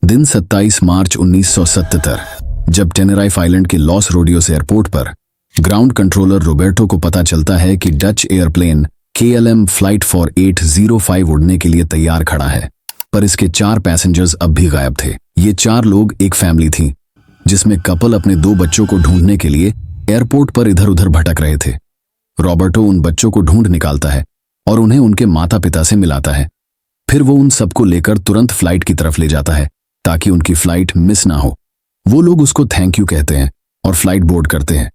दिन 27 मार्च 1977, जब टेनेराइफ आइलैंड के लॉस रोडियोस एयरपोर्ट पर ग्राउंड कंट्रोलर रोबर्टो को पता चलता है कि डच एयरप्लेन KLM फ्लाइट 4805 उड़ने के लिए तैयार खड़ा है, पर इसके 4 पैसेंजर्स अब भी गायब थे। ये 4 लोग एक फैमिली थी, जिसमें कपल अपने 2 बच्चों को ढूंढने के लिए एयरपोर्ट पर इधर उधर भटक रहे थे। रॉबर्टो उन बच्चों को ढूंढ निकालता है और उन्हें उनके माता पिता से मिलाता है। फिर वो उन सबको लेकर तुरंत फ्लाइट की तरफ ले जाता है ताकि उनकी फ्लाइट मिस ना हो। वो लोग उसको थैंक यू कहते हैं और फ्लाइट बोर्ड करते हैं,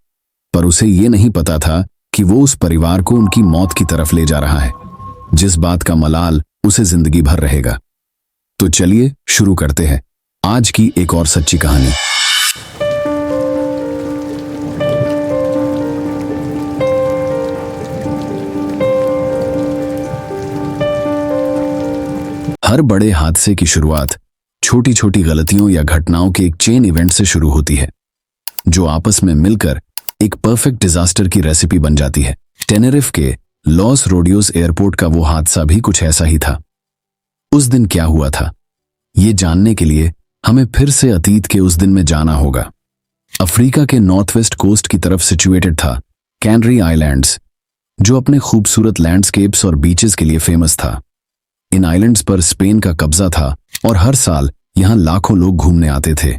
पर उसे ये नहीं पता था कि वो उस परिवार को उनकी मौत की तरफ ले जा रहा है, जिस बात का मलाल उसे जिंदगी भर रहेगा। तो चलिए शुरू करते हैं आज की एक और सच्ची कहानी। हर बड़े हादसे की शुरुआत छोटी छोटी गलतियों या घटनाओं के एक चेन इवेंट से शुरू होती है, जो आपस में मिलकर एक परफेक्ट डिजास्टर की रेसिपी बन जाती है। टेनेरिफ के लॉस रोडियोस एयरपोर्ट का वो हादसा भी कुछ ऐसा ही था। उस दिन क्या हुआ था, ये जानने के लिए हमें फिर से अतीत के उस दिन में जाना होगा। अफ्रीका के नॉर्थ वेस्ट कोस्ट की तरफ सिचुएटेड था कैनरी आइलैंड्स, जो अपने खूबसूरत लैंडस्केप्स और बीचेस के लिए फेमस था। इन आइलैंड्स पर स्पेन का कब्जा था और हर साल यहां लाखों लोग घूमने आते थे।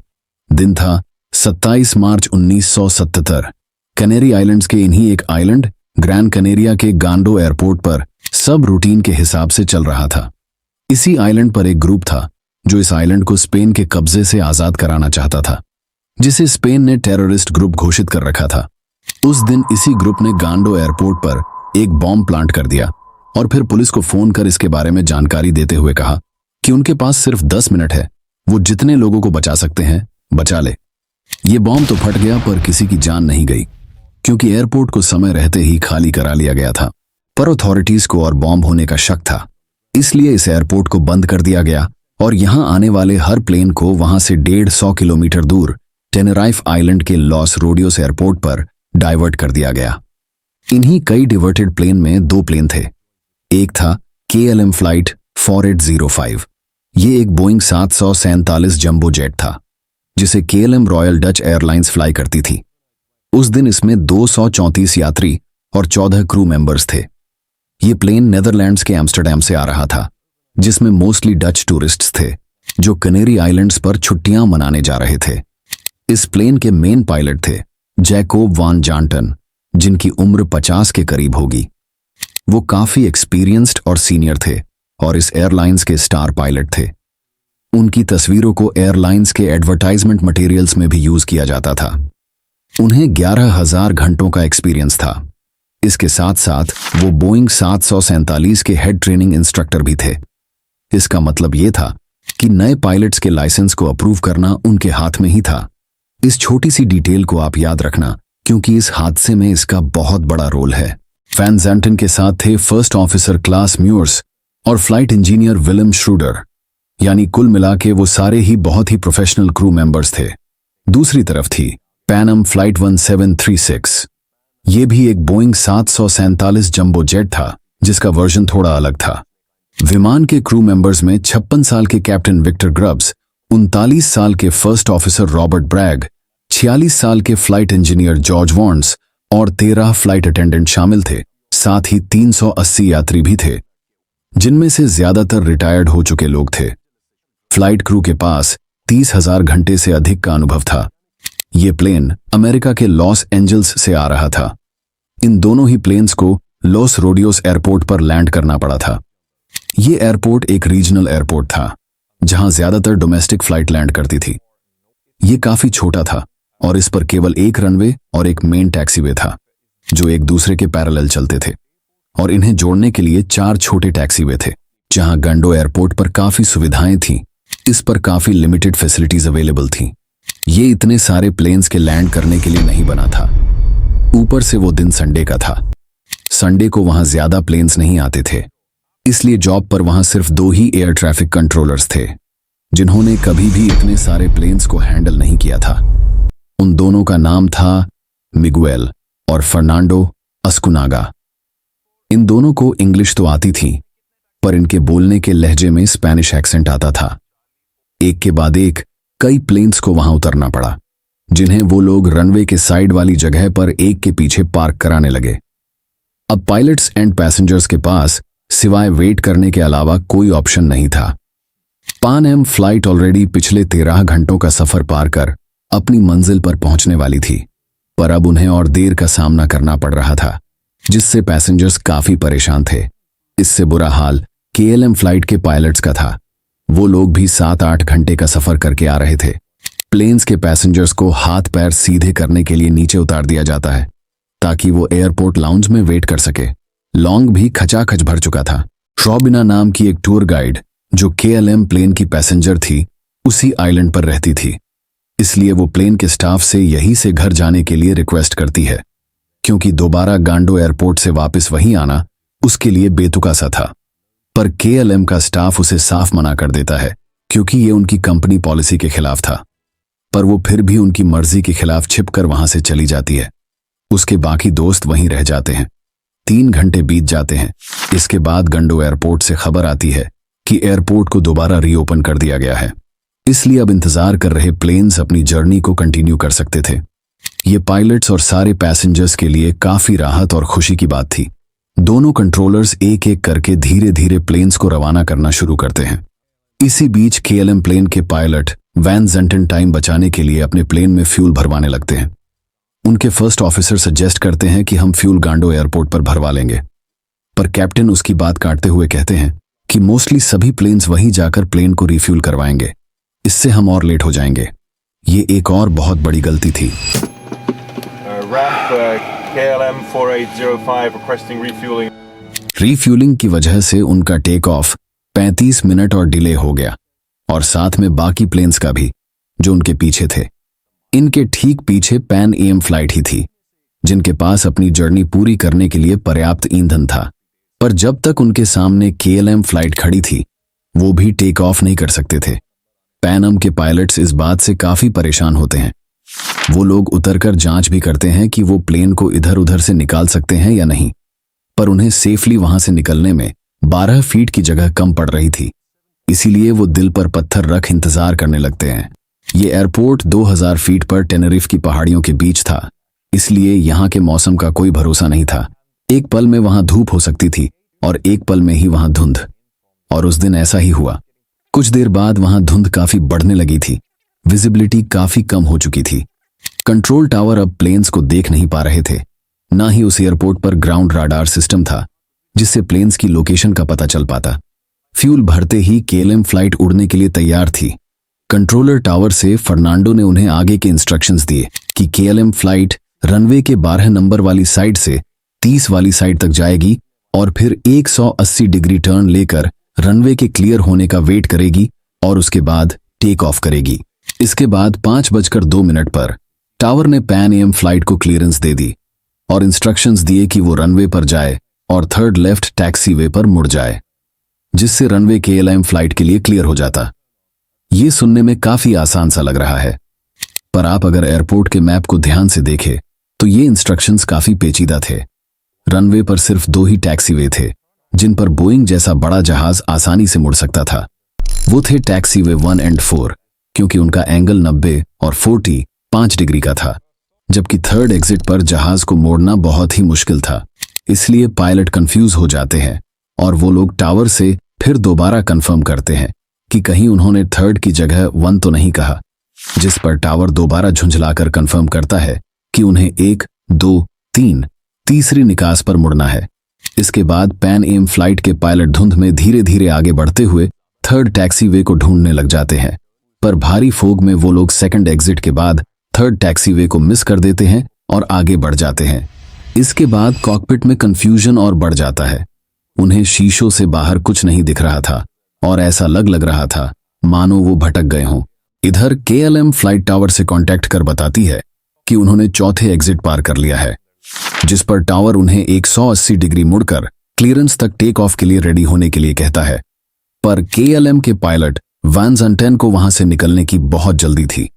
दिन था 27 मार्च 1977। कनेरी आइलैंड्स के इन्हीं एक आइलैंड ग्रैंड कनेरिया के गांडो एयरपोर्ट पर सब रूटीन के हिसाब से चल रहा था। इसी आइलैंड पर एक ग्रुप था जो इस आइलैंड को स्पेन के कब्जे से आजाद कराना चाहता था, जिसे स्पेन ने टेररिस्ट ग्रुप घोषित कर रखा था। उस दिन इसी ग्रुप ने गांडो एयरपोर्ट पर एक बॉम्ब प्लांट कर दिया और फिर पुलिस को फोन कर इसके बारे में जानकारी देते हुए कहा कि उनके पास सिर्फ 10 मिनट है, वो जितने लोगों को बचा सकते हैं बचा ले। ये बॉम्ब तो फट गया, पर किसी की जान नहीं गई, क्योंकि एयरपोर्ट को समय रहते ही खाली करा लिया गया था। पर अथॉरिटीज को और बॉम्ब होने का शक था, इसलिए इस एयरपोर्ट को बंद कर दिया गया और यहां आने वाले हर प्लेन को वहां से 150 किलोमीटर दूर टेनेराइफ आइलैंड के लॉस रोडियोस एयरपोर्ट पर डाइवर्ट कर दिया गया। इन्हीं कई डिवर्टेड प्लेन में 2 प्लेन थे। एक था KLM फ्लाइट 4805। ये एक बोइंग 747 जंबो जेट था, जिसे KLM royal Dutch airlines fly करती थी। उस दिन इसमें 234 यात्री और 14 क्रू मेंबर्स थे। ये प्लेन नेदरलैंड्स के एम्स्टर्डम से आ रहा था, जिसमें मोस्टली डच टूरिस्ट्स थे जो कनेरी आइलैंड्स पर छुट्टियां मनाने जा रहे थे। इस प्लेन के मेन पायलट थे जैकोब वान जानटन, जिनकी उम्र 50 के करीब होगी। वो काफी एक्सपीरियंस्ड और सीनियर थे और इस एयरलाइंस के स्टार पायलट थे। उनकी तस्वीरों को एयरलाइंस के एडवर्टाइजमेंट मटेरियल्स में भी यूज किया जाता था। उन्हें 11,000 घंटों का एक्सपीरियंस था। इसके साथ साथ वो बोइंग 747 के हेड ट्रेनिंग इंस्ट्रक्टर भी थे। इसका मतलब ये था कि नए पायलट्स के लाइसेंस को अप्रूव करना उनके हाथ में ही था। इस छोटी सी डिटेल को आप याद रखना, क्योंकि इस हादसे में इसका बहुत बड़ा रोल है। वैन ज़ैंटन के साथ थे फर्स्ट ऑफिसर क्लास म्यूर्स और फ्लाइट इंजीनियर विलियम श्रूडर, यानी कुल मिला के वो सारे ही बहुत ही प्रोफेशनल क्रू मेंबर्स थे। दूसरी तरफ थी पैनम फ्लाइट 1736। ये भी एक बोइंग 747 जंबो जेट था, जिसका वर्जन थोड़ा अलग था। विमान के क्रू मेंबर्स में 56 साल के कैप्टन विक्टर ग्रब्स, 39 साल के फर्स्ट ऑफिसर रॉबर्ट ब्रैग, 46 साल के फ्लाइट इंजीनियर जॉर्ज वॉन्स और 13 फ्लाइट अटेंडेंट शामिल थे। साथ ही 380 यात्री भी थे, जिनमें से ज्यादातर रिटायर्ड हो चुके लोग थे। फ्लाइट क्रू के पास 30,000 घंटे से अधिक का अनुभव था। ये प्लेन अमेरिका के लॉस एंजल्स से आ रहा था। इन दोनों ही प्लेन्स को लॉस रोडियोस एयरपोर्ट पर लैंड करना पड़ा था। ये एयरपोर्ट एक रीजनल एयरपोर्ट था, जहां ज्यादातर डोमेस्टिक फ्लाइट लैंड करती थी। ये काफी छोटा था और इस पर केवल एक रनवे और एक मेन टैक्सीवे था, जो एक दूसरे के पैरेलल चलते थे, और इन्हें जोड़ने के लिए 4 छोटे टैक्सीवे थे। जहां गंडो एयरपोर्ट पर काफी सुविधाएं थीं, इस पर काफी लिमिटेड फैसिलिटीज अवेलेबल थीं। ये इतने सारे प्लेन्स के लैंड करने के लिए नहीं बना था। ऊपर से वो दिन संडे का था। संडे को वहां ज्यादा प्लेन्स नहीं आते थे, इसलिए जॉब पर वहां सिर्फ 2 ही एयर ट्रैफिक कंट्रोलर्स थे, जिन्होंने कभी भी इतने सारे प्लेन्स को हैंडल नहीं किया था। उन दोनों का नाम था मिगुएल और फर्नांडो अस्कुनागा। इन दोनों को इंग्लिश तो आती थी, पर इनके बोलने के लहजे में स्पेनिश एक्सेंट आता था। एक के बाद एक कई प्लेन्स को वहां उतरना पड़ा, जिन्हें वो लोग रनवे के साइड वाली जगह पर एक के पीछे पार्क कराने लगे। अब पायलट्स एंड पैसेंजर्स के पास सिवाय वेट करने के अलावा कोई ऑप्शन नहीं था। पान एम फ्लाइट ऑलरेडी पिछले 13 घंटों का सफर पार कर अपनी मंजिल पर पहुंचने वाली थी, पर अब उन्हें और देर का सामना करना पड़ रहा था, जिससे पैसेंजर्स काफी परेशान थे। इससे बुरा हाल KLM फ्लाइट के पायलट्स का था। वो लोग भी 7-8 घंटे का सफर करके आ रहे थे। प्लेन्स के पैसेंजर्स को हाथ पैर सीधे करने के लिए नीचे उतार दिया जाता है ताकि वो एयरपोर्ट लाउंज में वेट कर सके। लॉन्ग भी खचाखच भर चुका था। रॉबिना नाम की एक टूर गाइड जो KLM प्लेन की पैसेंजर थी, उसी आइलैंड पर रहती थी, इसलिए वो प्लेन के स्टाफ से यहीं से घर जाने के लिए रिक्वेस्ट करती है, क्योंकि दोबारा गांडो एयरपोर्ट से वापस वहीं आना उसके लिए बेतुका सा था। पर KLM का स्टाफ उसे साफ मना कर देता है, क्योंकि ये उनकी कंपनी पॉलिसी के खिलाफ था। पर वो फिर भी उनकी मर्जी के खिलाफ छिपकर वहां से चली जाती है। उसके बाकी दोस्त वहीं रह जाते हैं। 3 घंटे बीत जाते हैं। इसके बाद गांडो एयरपोर्ट से खबर आती है कि एयरपोर्ट को दोबारा रीओपन कर दिया गया है, इसलिए अब इंतजार कर रहे प्लेन्स अपनी जर्नी को कंटिन्यू कर सकते थे। ये पायलट्स और सारे पैसेंजर्स के लिए काफी राहत और खुशी की बात थी। दोनों कंट्रोलर्स एक एक करके धीरे धीरे प्लेन्स को रवाना करना शुरू करते हैं। इसी बीच KLM प्लेन के पायलट वैन ज़ेंटन टाइम बचाने के लिए अपने प्लेन में फ्यूल भरवाने लगते हैं। उनके फर्स्ट ऑफिसर सजेस्ट करते हैं कि हम फ्यूल गांडो एयरपोर्ट पर भरवा लेंगे, पर कैप्टन उसकी बात काटते हुए कहते हैं कि मोस्टली सभी प्लेन्स वहीं जाकर प्लेन को रिफ्यूल करवाएंगे, इससे हम और लेट हो जाएंगे। ये एक और बहुत बड़ी गलती थी। KLM 4805 requesting refueling. रिफ्यूलिंग की वजह से उनका टेक ऑफ 35 मिनट और डिले हो गया, और साथ में बाकी प्लेन्स का भी जो उनके पीछे थे। इनके ठीक पीछे पैन AM फ्लाइट ही थी, जिनके पास अपनी जर्नी पूरी करने के लिए पर्याप्त ईंधन था। पर जब तक उनके सामने KLM फ्लाइट खड़ी थी, वो भी टेक ऑफ नहीं कर सकते थे। पैन एम के पायलट्स इस बात से काफी परेशान होते हैं। वो लोग उतरकर जांच भी करते हैं कि वो प्लेन को इधर उधर से निकाल सकते हैं या नहीं, पर उन्हें सेफली वहां से निकलने में 12 फीट की जगह कम पड़ रही थी, इसीलिए वो दिल पर पत्थर रख इंतजार करने लगते हैं। ये एयरपोर्ट 2000 फीट पर टेनेरिफ की पहाड़ियों के बीच था, इसलिए यहाँ के मौसम का कोई भरोसा नहीं था। एक पल में वहां धूप हो सकती थी और एक पल में ही वहां धुंध, और उस दिन ऐसा ही हुआ। कुछ देर बाद वहां धुंध काफी बढ़ने लगी थी। विजिबिलिटी काफी कम हो चुकी थी। कंट्रोल टावर अब प्लेन्स को देख नहीं पा रहे थे, ना ही उस एयरपोर्ट पर ग्राउंड राडार सिस्टम था जिससे प्लेन्स की लोकेशन का पता चल पाता। फ्यूल भरते ही KLM फ्लाइट उड़ने के लिए तैयार थी। कंट्रोलर टावर से फर्नांडो ने उन्हें आगे के इंस्ट्रक्शंस दिए कि KLM फ्लाइट रनवे के 12 नंबर वाली साइड से 30 वाली साइड तक जाएगी और फिर 180 डिग्री टर्न लेकर रनवे के क्लियर होने का वेट करेगी और उसके बाद टेक ऑफ करेगी। इसके बाद 5:02 पर टावर ने पैन AM फ्लाइट को क्लियरेंस दे दी और इंस्ट्रक्शंस दिए कि वो रनवे पर जाए और 3rd लेफ्ट टैक्सीवे पर मुड़ जाए, जिससे रनवे KLM फ्लाइट के लिए क्लियर हो जाता। ये सुनने में काफी आसान सा लग रहा है, पर आप अगर एयरपोर्ट के मैप को ध्यान से देखें तो ये इंस्ट्रक्शंस काफी पेचीदा थे। रनवे पर सिर्फ 2 ही टैक्सीवे थे जिन पर बोइंग जैसा बड़ा जहाज आसानी से मुड़ सकता था। वो थे टैक्सीवे 1 और 4, क्योंकि उनका एंगल 90 और 45 डिग्री का था, जबकि 3rd एग्जिट पर जहाज को मोड़ना बहुत ही मुश्किल था। इसलिए पायलट कंफ्यूज हो जाते हैं और वो लोग टावर से फिर दोबारा कंफर्म करते हैं कि कहीं उन्होंने 3rd की जगह 1 तो नहीं कहा, जिस पर टावर दोबारा झुंझलाकर कंफर्म करता है कि उन्हें 1, 2, 3 तीसरी निकास पर मुड़ना है। इसके बाद पैन AM फ्लाइट के पायलट धुंध में धीरे धीरे आगे बढ़ते हुए 3rd टैक्सीवे को ढूंढने लग जाते हैं, पर भारी फोग में वो लोग 2nd एग्जिट के बाद 3rd टैक्सीवे को मिस कर देते हैं और आगे बढ़ जाते हैं। इसके बाद कॉकपिट में कंफ्यूजन और बढ़ जाता है। उन्हें शीशों से बाहर कुछ नहीं दिख रहा था और ऐसा लग रहा था मानो वो भटक गए हों। इधर KLM फ्लाइट टावर से कांटेक्ट कर बताती है कि उन्होंने 4थे एग्जिट पार कर लिया है, जिस पर टावर उन्हें 180 डिग्री मुड़कर क्लियरेंस तक टेक ऑफ के लिए रेडी होने के लिए कहता है। पर KLM के पायलट वैन ज़ेंटन को वहां से निकलने की बहुत जल्दी थी।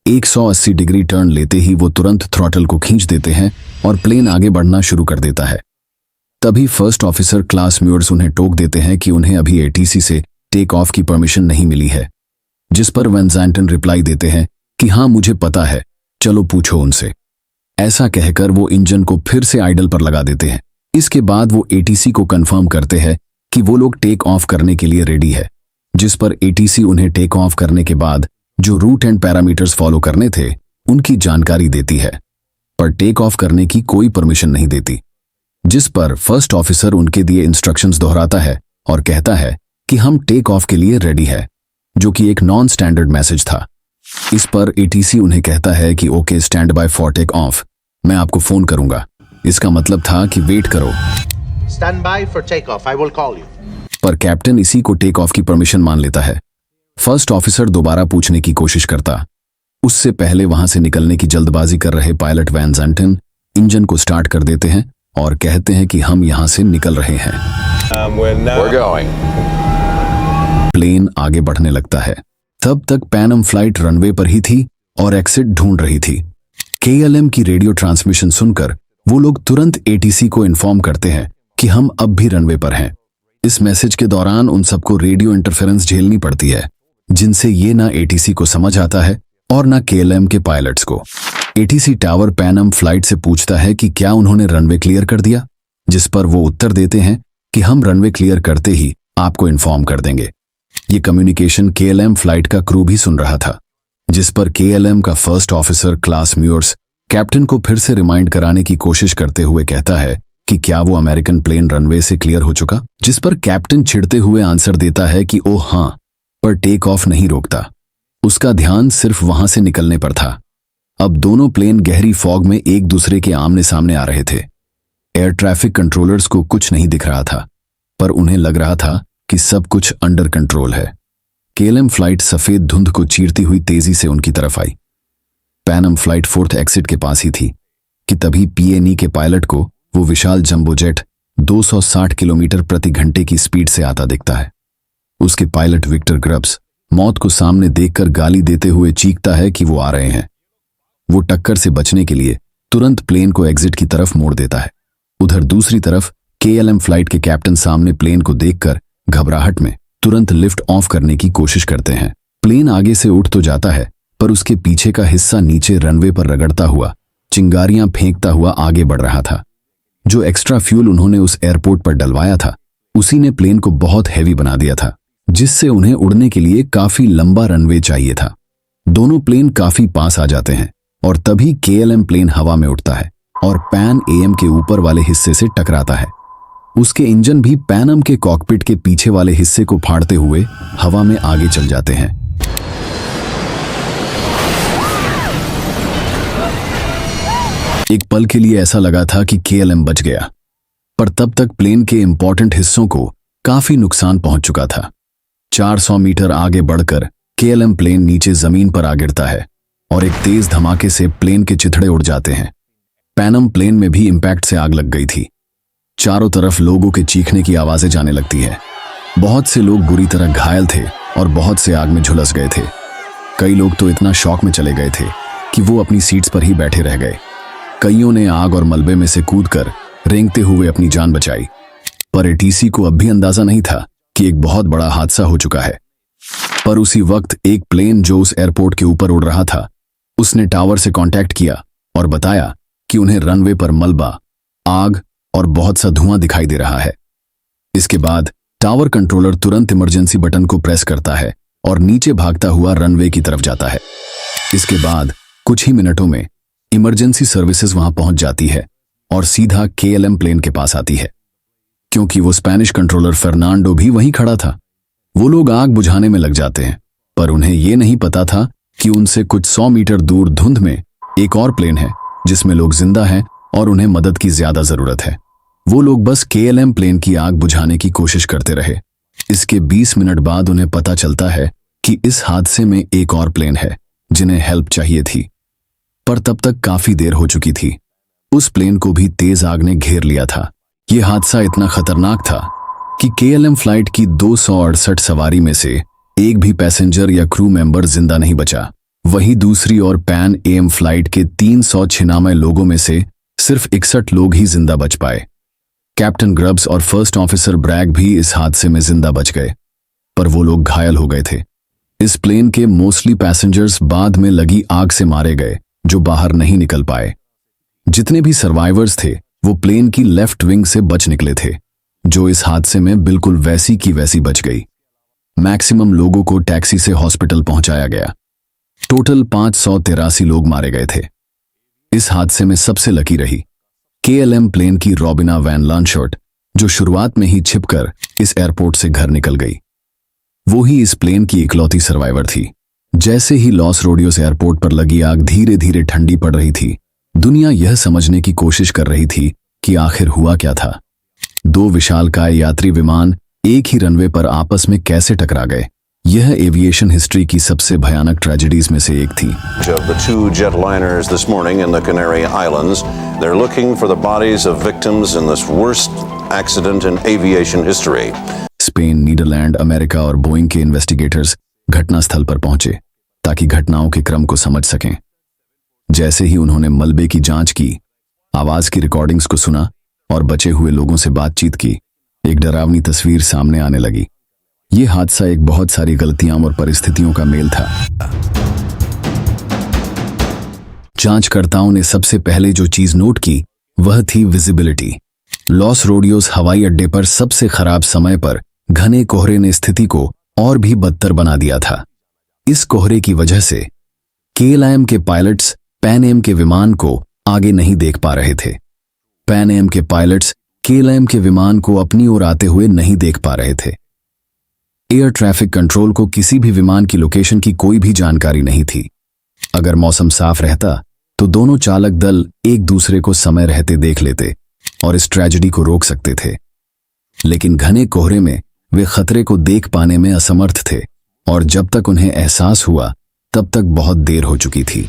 180 डिग्री टर्न लेते ही वो तुरंत थ्रॉटल को खींच देते हैं और प्लेन आगे बढ़ना शुरू कर देता है। तभी फर्स्ट ऑफिसर क्लास म्यूर्स उन्हें टोक देते हैं कि उन्हें अभी ATC से टेक ऑफ की परमिशन नहीं मिली है। जिस पर वैन ज़ैंटन रिप्लाई देते हैं कि हाँ मुझे पता है, चलो पूछो उनसे। ऐसा कहकर वो इंजन को फिर से आइडल पर लगा देते हैं। इसके बाद वो एटीसी को कंफर्म करते हैं कि वो लोग टेक ऑफ करने के लिए रेडी है, जिस पर एटीसी उन्हें टेक ऑफ करने के बाद जो रूट एंड पैरामीटर्स फॉलो करने थे उनकी जानकारी देती है, पर टेक ऑफ करने की कोई परमिशन नहीं देती। जिस पर फर्स्ट ऑफिसर उनके दिए इंस्ट्रक्शंस दोहराता है और कहता है कि हम टेक ऑफ के लिए रेडी है, जो कि एक नॉन स्टैंडर्ड मैसेज था। इस पर एटीसी उन्हें कहता है कि okay, stand by for take off, मैं आपको फोन करूंगा। इसका मतलब था कि वेट करो, Stand by for takeoff. I will call you. पर कैप्टन इसी को टेक ऑफ की परमिशन मान लेता है। फर्स्ट ऑफिसर दोबारा पूछने की कोशिश करता, उससे पहले वहां से निकलने की जल्दबाजी कर रहे पायलट वैन ज़ैंटन इंजन को स्टार्ट कर देते हैं और कहते हैं कि हम यहां से निकल रहे हैं। We're going. प्लेन आगे बढ़ने लगता है। तब तक पैनम फ्लाइट रनवे पर ही थी और एग्जिट ढूंढ रही थी। केएलएम की रेडियो ट्रांसमिशन सुनकर वो लोग तुरंत एटीसी को इन्फॉर्म करते हैं कि हम अब भी रनवे पर हैं। इस मैसेज के दौरान उन सबको रेडियो इंटरफेरेंस झेलनी पड़ती है, जिनसे ये ना एटीसी को समझ आता है और ना केएलएम के पायलट्स को। एटीसी टावर पैनम फ्लाइट से पूछता है कि क्या उन्होंने रनवे क्लियर कर दिया, जिस पर वो उत्तर देते हैं कि हम रनवे क्लियर करते ही आपको इन्फॉर्म कर देंगे। ये कम्युनिकेशन केएलएम फ्लाइट का क्रू भी सुन रहा था, जिस पर केएलएम का फर्स्ट ऑफिसर क्लास म्यूर्स कैप्टन को फिर से रिमाइंड कराने की कोशिश करते हुए कहता है कि क्या वो अमेरिकन प्लेन रनवे से क्लियर हो चुका, जिस पर कैप्टन चिढ़ते हुए आंसर देता है कि ओह हाँ, पर टेक ऑफ नहीं रोकता। उसका ध्यान सिर्फ वहां से निकलने पर था। अब दोनों प्लेन गहरी फॉग में एक दूसरे के आमने सामने आ रहे थे। एयर ट्रैफिक कंट्रोलर्स को कुछ नहीं दिख रहा था, पर उन्हें लग रहा था कि सब कुछ अंडर कंट्रोल है। केएलएम फ्लाइट सफेद धुंध को चीरती हुई तेजी से उनकी तरफ आई। पैनम फ्लाइट फोर्थ एग्जिट के पास ही थी कि तभी पीएनई के पायलट को वो विशाल जंबो जेट 260 किलोमीटर प्रति घंटे की स्पीड से आता दिखता है। उसके पायलट विक्टर ग्रब्स मौत को सामने देखकर गाली देते हुए चीखता है कि वो आ रहे हैं। वो टक्कर से बचने के लिए तुरंत प्लेन को एग्जिट की तरफ मोड़ देता है। उधर दूसरी तरफ केएलएम फ्लाइट के कैप्टन सामने प्लेन को देखकर घबराहट में तुरंत लिफ्ट ऑफ करने की कोशिश करते हैं। प्लेन आगे से उठ तो जाता है, पर उसके पीछे का हिस्सा नीचे रनवे पर रगड़ता हुआ, चिंगारियां फेंकता हुआ आगे बढ़ रहा था। जो एक्स्ट्रा फ्यूल उन्होंने उस एयरपोर्ट पर डलवाया था, उसी ने प्लेन को बहुत हैवी बना दिया था, जिससे उन्हें उड़ने के लिए काफी लंबा रनवे चाहिए था। दोनों प्लेन काफी पास आ जाते हैं और तभी केएलएम प्लेन हवा में उठता है और पैन एएम के ऊपर वाले हिस्से से टकराता है। उसके इंजन भी पैनम के कॉकपिट के पीछे वाले हिस्से को फाड़ते हुए हवा में आगे चल जाते हैं। एक पल के लिए ऐसा लगा था कि केएलएम बच गया, पर तब तक प्लेन के इंपॉर्टेंट हिस्सों को काफी नुकसान पहुंच चुका था। 400 मीटर आगे बढ़कर केएलएम प्लेन नीचे जमीन पर आ गिरता है और एक तेज धमाके से प्लेन के चिथड़े उड़ जाते हैं। पैनम प्लेन में भी इंपैक्ट से आग लग गई थी। चारों तरफ लोगों के चीखने की आवाजें जाने लगती है। बहुत से लोग बुरी तरह घायल थे और बहुत से आग में झुलस गए थे। कई लोग तो इतना शॉक में चले गए थे कि वो अपनी सीट्स पर ही बैठे रह गए। कईयों ने आग और मलबे में से कूदकर रेंगते हुए अपनी जान बचाई, पर एटीसी को अब भी अंदाजा नहीं था कि एक बहुत बड़ा हादसा हो चुका है। पर उसी वक्त एक प्लेन जो उस एयरपोर्ट के ऊपर उड़ रहा था, उसने टावर से कांटेक्ट किया और बताया कि उन्हें रनवे पर मलबा, आग और बहुत सा धुआं दिखाई दे रहा है। इसके बाद टावर कंट्रोलर तुरंत इमरजेंसी बटन को प्रेस करता है और नीचे भागता हुआ रनवे की तरफ जाता है। इसके बाद कुछ ही मिनटों में इमरजेंसी सर्विसेज वहां पहुंच जाती है और सीधा केएलएम प्लेन के पास आती है। क्योंकि वो स्पेनिश कंट्रोलर फर्नांडो भी वहीं खड़ा था, वो लोग आग बुझाने में लग जाते हैं, पर उन्हें यह नहीं पता था कि उनसे कुछ 100 मीटर दूर धुंध में एक और प्लेन है जिसमें लोग जिंदा हैं और उन्हें मदद की ज्यादा जरूरत है। वो लोग बस केएलएम प्लेन की आग बुझाने की कोशिश करते रहे। इसके 20 मिनट बाद उन्हें पता चलता है कि इस हादसे में एक और प्लेन है जिन्हें हेल्प चाहिए थी, पर तब तक काफी देर हो चुकी थी। उस प्लेन को भी तेज आग ने घेर लिया था। यह हादसा इतना खतरनाक था कि केएलएम फ्लाइट की 268 सवारी में से एक भी पैसेंजर या क्रू मेंबर जिंदा नहीं बचा। वहीं दूसरी ओर पैन एएम फ्लाइट के 396 लोगों में से सिर्फ 61 लोग ही जिंदा बच पाए। कैप्टन ग्रब्स और फर्स्ट ऑफिसर ब्रैग भी इस हादसे में जिंदा बच गए, पर वो लोग घायल हो गए थे। इस प्लेन के मोस्टली पैसेंजर्स बाद में लगी आग से मारे गए, जो बाहर नहीं निकल पाए। जितने भी सर्वाइवर्स थे वो प्लेन की लेफ्ट विंग से बच निकले थे, जो इस हादसे में बिल्कुल वैसी की वैसी बच गई। मैक्सिमम लोगों को टैक्सी से हॉस्पिटल पहुंचाया गया। टोटल 583 लोग मारे गए थे। इस हादसे में सबसे लकी रही KLM प्लेन की रॉबिना वैन लांशर्ट, जो शुरुआत में ही छिपकर इस एयरपोर्ट से घर निकल गई। वो ही इस प्लेन की इकलौती सर्वाइवर थी। जैसे ही लॉस रोडियोस एयरपोर्ट पर लगी आग धीरे धीरे ठंडी पड़ रही थी, दुनिया यह समझने की कोशिश कर रही थी कि आखिर हुआ क्या था। दो विशालकाय यात्री विमान एक ही रनवे पर आपस में कैसे टकरा गए, यह एविएशन हिस्ट्री की सबसे भयानक ट्रेजेडीज में से एक थी। Of the two jetliners this morning in the Canary Islands, they're looking for the bodies of victims in this worst accident in aviation history. Spain, Netherlands, America और बोइंग के investigators घटनास्थल पर पहुंचे ताकि घटनाओं के क्रम को समझ सकें। जैसे ही उन्होंने मलबे की जांच की, आवाज की रिकॉर्डिंग्स को सुना और बचे हुए लोगों से बातचीत की, एक डरावनी तस्वीर सामने आने लगी। यह हादसा एक बहुत सारी गलतियां और परिस्थितियों का मेल था। जांचकर्ताओं ने सबसे पहले जो चीज नोट की वह थी विजिबिलिटी। लॉस रोडियोस हवाई अड्डे पर सबसे खराब समय पर घने कोहरे ने स्थिति को और भी बदतर बना दिया था। इस कोहरे की वजह से KLM के पायलट्स पैन एम के विमान को आगे नहीं देख पा रहे थे। पैन एम के पायलट्स KLM के विमान को अपनी ओर आते हुए नहीं देख पा रहे थे। एयर ट्रैफिक कंट्रोल को किसी भी विमान की लोकेशन की कोई भी जानकारी नहीं थी। अगर मौसम साफ रहता तो दोनों चालक दल एक दूसरे को समय रहते देख लेते और इस ट्रेजेडी को रोक सकते थे, लेकिन घने कोहरे में वे खतरे को देख पाने में असमर्थ थे और जब तक उन्हें एहसास हुआ तब तक बहुत देर हो चुकी थी।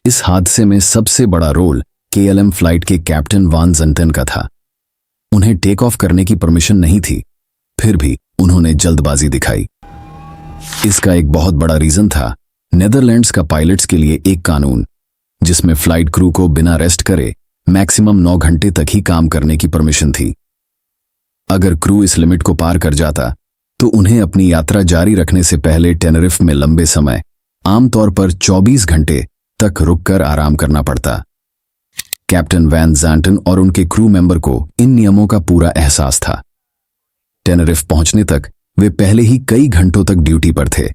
इस हादसे में सबसे बड़ा रोल KLM फ्लाइट के कैप्टन वान ज़ंटेन का था। उन्हें टेक ऑफ करने की परमिशन नहीं थी, फिर भी उन्होंने जल्दबाजी दिखाई। इसका एक बहुत बड़ा रीजन था नेदरलैंड्स का पायलट्स के लिए एक कानून, जिसमें फ्लाइट क्रू को बिना रेस्ट करे मैक्सिमम 9 घंटे तक ही काम करने की परमिशन थी। अगर क्रू इस लिमिट को पार कर जाता तो उन्हें अपनी यात्रा जारी रखने से पहले टेनरिफ में लंबे समय, आमतौर पर 24 घंटे तक रुककर आराम करना पड़ता। कैप्टन वैन ज़ांटेन और उनके क्रू मेंबर को इन नियमों का पूरा एहसास था। टेनरिफ पहुंचने तक वे पहले ही कई घंटों तक ड्यूटी पर थे।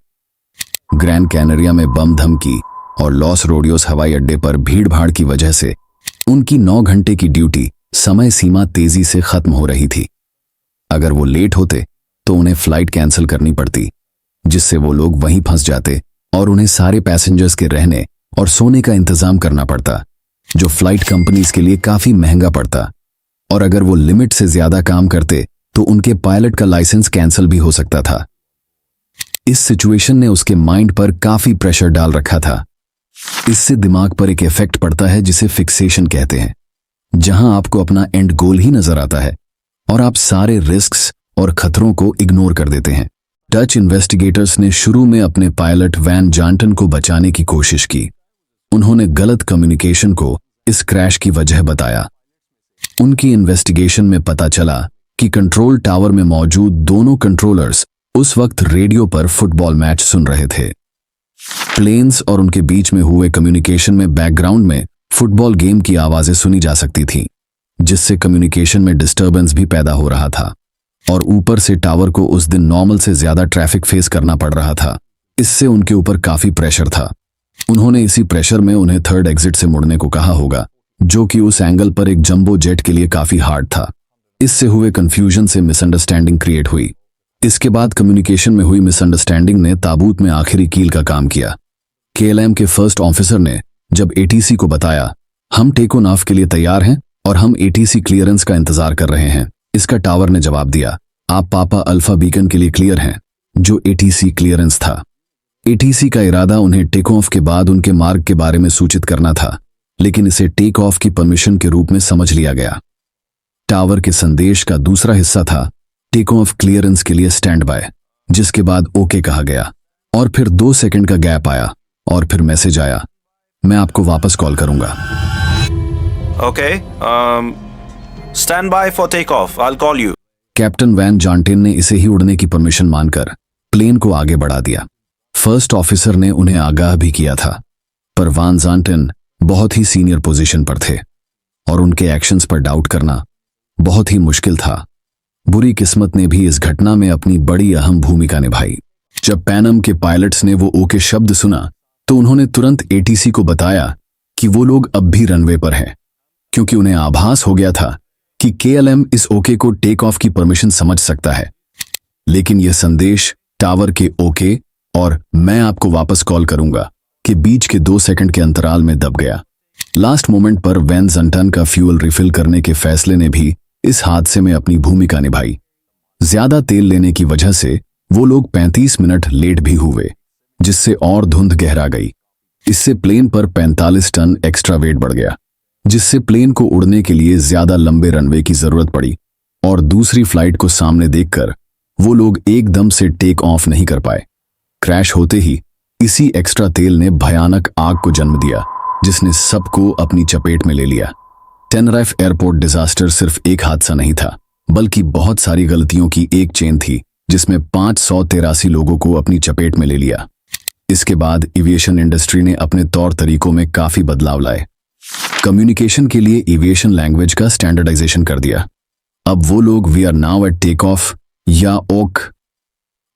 ग्रैंड कैनरिया में बम धमकी और लॉस रोडियोस हवाई अड्डे पर भीड़भाड़ की वजह से उनकी 9 घंटे की ड्यूटी समय सीमा तेजी से खत्म हो रही थी। अगर वो लेट होते तो उन्हें फ्लाइट कैंसिल करनी पड़ती, जिससे वो लोग वहीं फंस जाते और उन्हें सारे पैसेंजर्स के रहने और सोने का इंतजाम करना पड़ता, जो फ्लाइट कंपनीज के लिए काफी महंगा पड़ता। और अगर वो लिमिट से ज्यादा काम करते तो उनके पायलट का लाइसेंस कैंसिल भी हो सकता था। इस सिचुएशन ने उसके माइंड पर काफी प्रेशर डाल रखा था। इससे दिमाग पर एक इफेक्ट पड़ता है जिसे फिक्सेशन कहते हैं, जहां आपको अपना एंड गोल ही नजर आता है और आप सारे रिस्क्स और खतरों को इग्नोर कर देते हैं। डच इन्वेस्टिगेटर्स ने शुरू में अपने पायलट वैन ज़ांटेन को बचाने की कोशिश की। उन्होंने गलत कम्युनिकेशन को इस क्रैश की वजह बताया। उनकी इन्वेस्टिगेशन में पता चला कि कंट्रोल टावर में मौजूद दोनों कंट्रोलर्स उस वक्त रेडियो पर फुटबॉल मैच सुन रहे थे। प्लेन्स और उनके बीच में हुए कम्युनिकेशन में बैकग्राउंड में फुटबॉल गेम की आवाजें सुनी जा सकती थी, जिससे कम्युनिकेशन में डिस्टर्बेंस भी पैदा हो रहा था। और ऊपर से टावर को उस दिन नॉर्मल से ज्यादा ट्रैफिक फेस करना पड़ रहा था। इससे उनके ऊपर काफी प्रेशर था। उन्होंने इसी प्रेशर में उन्हें थर्ड एग्जिट से मुड़ने को कहा होगा, जो कि उस एंगल पर एक जंबो जेट के लिए काफी हार्ड था। इससे हुए कंफ्यूजन से मिसअंडरस्टैंडिंग क्रिएट हुई। इसके बाद कम्युनिकेशन में हुई मिसअंडरस्टैंडिंग ने ताबूत में आखिरी कील का काम किया। KLM के फर्स्ट ऑफिसर ने जब ATC को बताया, हम टेक ऑफ के लिए तैयार हैं और हम ATC क्लियरेंस का इंतजार कर रहे हैं, इसका टावर ने जवाब दिया, आप पापा अल्फा बीकन के लिए क्लियर हैं, जो ATC क्लियरेंस था। ATC का इरादा उन्हें टेक ऑफ के बाद उनके मार्ग के बारे में सूचित करना था, लेकिन इसे टेक ऑफ की परमिशन के रूप में समझ लिया गया। टावर के संदेश का दूसरा हिस्सा था टेक ऑफ क्लियरेंस के लिए स्टैंड बाय, जिसके बाद ओके कहा गया और फिर 2 सेकंड का गैप आया और फिर मैसेज आया, मैं आपको वापस कॉल करूंगा। Okay, stand by for takeoff. I'll call you. Captain Van Zanten ने इसे ही उड़ने की परमिशन मानकर प्लेन को आगे बढ़ा दिया। फर्स्ट ऑफिसर ने उन्हें आगाह भी किया था, पर वान ज़ांटेन बहुत ही सीनियर पोजीशन पर थे और उनके एक्शंस पर डाउट करना बहुत ही मुश्किल था। बुरी किस्मत ने भी इस घटना में अपनी बड़ी अहम भूमिका निभाई। जब पैनम के पायलट्स ने वो ओके शब्द सुना तो उन्होंने तुरंत एटीसी को बताया कि वो लोग अब भी रनवे पर हैं, क्योंकि उन्हें आभास हो गया था कि केएलएम इस ओके को टेक ऑफ की परमिशन समझ सकता है। लेकिन यह संदेश टावर के ओके और मैं आपको वापस कॉल करूंगा के बीच के 2 सेकंड के अंतराल में दब गया। लास्ट मोमेंट पर वैन ज़ांटेन का फ्यूल रिफिल करने के फैसले ने भी इस हादसे में अपनी भूमिका निभाई। ज्यादा तेल लेने की वजह से वो लोग 35 मिनट लेट भी हुए, जिससे और धुंध गहरा गई। इससे प्लेन पर 45 टन एक्स्ट्रा वेट बढ़ गया, जिससे प्लेन को उड़ने के लिए ज्यादा लंबे रनवे की जरूरत पड़ी और दूसरी फ्लाइट को सामने देखकर वो लोग एकदम से टेक ऑफ नहीं कर पाए। क्रैश होते ही इसी एक्स्ट्रा तेल ने भयानक आग को जन्म दिया, जिसने सबको अपनी चपेट में ले लिया। टेनरिफ एयरपोर्ट डिजास्टर सिर्फ एक हादसा नहीं था, बल्कि बहुत सारी गलतियों की एक चेन थी, जिसमें 583 लोगों को अपनी चपेट में ले लिया। इसके बाद एविएशन इंडस्ट्री ने अपने तौर तरीकों में काफी बदलाव लाए। कम्युनिकेशन के लिए एविएशन लैंग्वेज का स्टैंडर्डाइजेशन कर दिया। अब वो लोग we are now at take off या okay,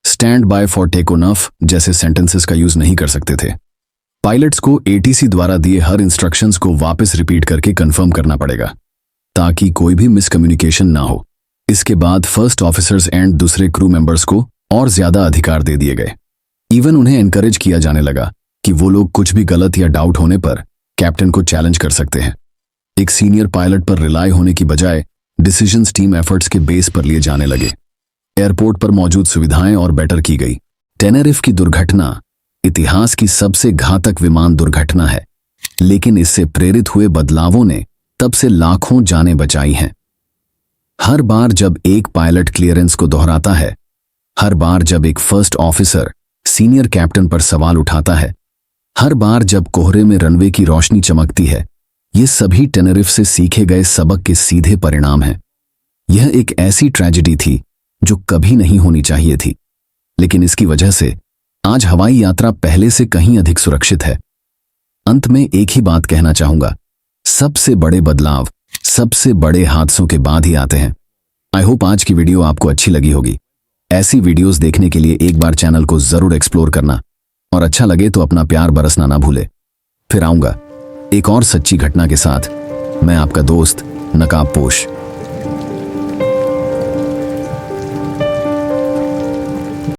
stand by for take off जैसे सेंटेंसेस का यूज नहीं कर सकते थे। पायलट्स को एटीसी द्वारा दिए हर इंस्ट्रक्शंस को वापस रिपीट करके कंफर्म करना पड़ेगा, ताकि कोई भी मिसकम्युनिकेशन ना हो। इसके बाद फर्स्ट ऑफिसर्स एंड दूसरे क्रू मेंबर्स को और ज्यादा अधिकार दे दिए गए। इवन उन्हें एनकरेज किया जाने लगा कि वो लोग कुछ भी गलत या डाउट होने पर कैप्टन को चैलेंज कर सकते हैं। एक सीनियर पायलट पर रिलाय होने की बजाय डिसीजंस टीम एफर्ट्स के बेस पर लिए जाने लगे। एयरपोर्ट पर मौजूद सुविधाएं और बेटर की गई। टेनेरिफ की दुर्घटना इतिहास की सबसे घातक विमान दुर्घटना है, लेकिन इससे प्रेरित हुए बदलावों ने तब से लाखों जानें बचाई हैं। हर बार जब एक पायलट क्लियरेंस को दोहराता है, हर बार जब एक फर्स्ट ऑफिसर सीनियर कैप्टन पर सवाल उठाता है, हर बार जब कोहरे में रनवे की रोशनी चमकती है, ये सभी टेनेरिफ से सीखे गए सबक के सीधे परिणाम हैं। यह एक ऐसी ट्रेजेडी थी जो कभी नहीं होनी चाहिए थी, लेकिन इसकी वजह से आज हवाई यात्रा पहले से कहीं अधिक सुरक्षित है। अंत में एक ही बात कहना चाहूंगा, सबसे बड़े बदलाव सबसे बड़े हादसों के बाद ही आते हैं। आई होप आज की वीडियो आपको अच्छी लगी होगी। ऐसी वीडियोस देखने के लिए एक बार चैनल को जरूर एक्सप्लोर करना और अच्छा लगे तो अपना प्यार बरसना ना भूले। फिर आऊंगा एक और सच्ची घटना के साथ। मैं आपका दोस्त नकाब पोश।